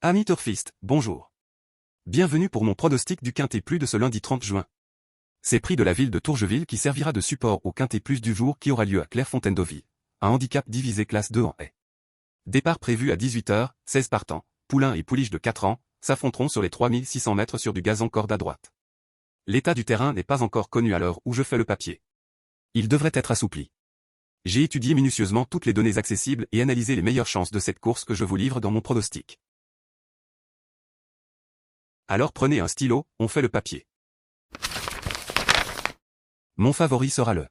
Amis turfistes, bonjour. Bienvenue pour mon pronostic du Quintet Plus de ce lundi 30 juin. C'est prix de la ville de Tourgeville qui servira de support au Quintet Plus du jour qui aura lieu à Clairefontaine-Deauville. Un handicap divisé classe 2 en haie. Départ prévu à 18h, 16 partants, poulains et pouliches de 4 ans, s'affronteront sur les 3600 mètres sur du gazon corde à droite. L'état du terrain n'est pas encore connu à l'heure où je fais le papier. Il devrait être assoupli. J'ai étudié minutieusement toutes les données accessibles et analysé les meilleures chances de cette course que je vous livre dans mon pronostic. Alors prenez un stylo, on fait le papier. Mon favori sera le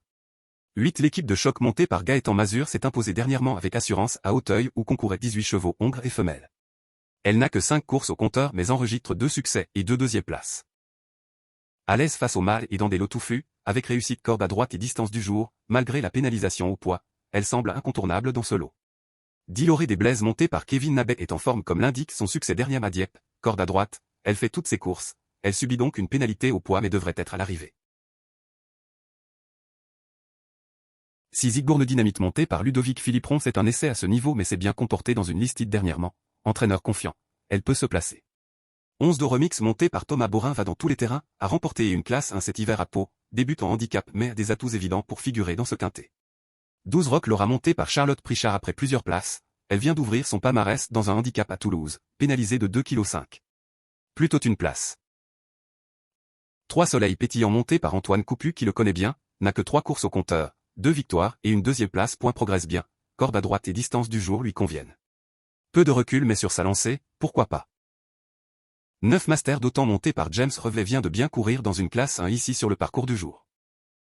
8. L'équipe de choc montée par Gaëtan Mazur s'est imposée dernièrement avec assurance à Auteuil où concouraient 18 chevaux hongres et femelles. Elle n'a que 5 courses au compteur mais enregistre 2 succès et 2 deuxièmes places. À l'aise face au mâle et dans des lots touffus, avec réussite corde à droite et distance du jour, malgré la pénalisation au poids, elle semble incontournable dans ce lot. Diloré des Blaises montée par Kevin Nabet est en forme comme l'indique son succès dernier à Dieppe, corde à droite, elle fait toutes ses courses, elle subit donc une pénalité au poids mais devrait être à l'arrivée. 6. Zigbourne Dynamite montée par Ludovic Philippron c'est un essai à ce niveau mais s'est bien comporté dans une listide dernièrement, entraîneur confiant, elle peut se placer. 11. Do Remix montée par Thomas Borin va dans tous les terrains, a remporté une classe 1 cet hiver à Pau, débute en handicap mais a des atouts évidents pour figurer dans ce quintet. 12. Rock Laura montée par Charlotte Prichard après plusieurs places, elle vient d'ouvrir son palmarès dans un handicap à Toulouse, pénalisée de 2,5 kg. Plutôt une place. 3. Soleil pétillant monté par Antoine Coupu qui le connaît bien, n'a que 3 courses au compteur, 2 victoires et une deuxième place. Progresse bien, corde à droite et distance du jour lui conviennent. Peu de recul mais sur sa lancée, pourquoi pas. 9. Master d'Autan monté par James Revelet vient de bien courir dans une classe 1 ici sur le parcours du jour.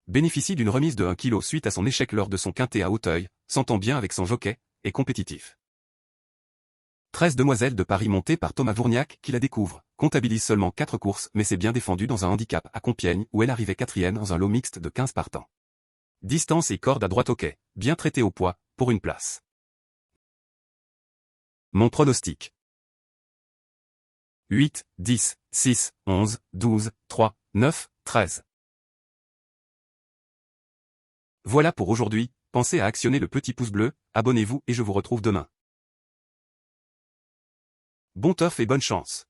Bénéficie d'une remise de 1 kg suite à son échec lors de son quintet à Auteuil, s'entend bien avec son jockey, et compétitif. 13. Demoiselle de Paris montée par Thomas Vourniac qui la découvre, comptabilise seulement 4 courses mais s'est bien défendue dans un handicap à Compiègne où elle arrivait 4e dans un lot mixte de 15 partants. Distance et corde à droite ok, bien traité au poids, pour une place. Mon pronostic. 8, 10, 6, 11, 12, 3, 9, 13. Voilà pour aujourd'hui, pensez à actionner le petit pouce bleu, abonnez-vous et je vous retrouve demain. Bon turf et bonne chance.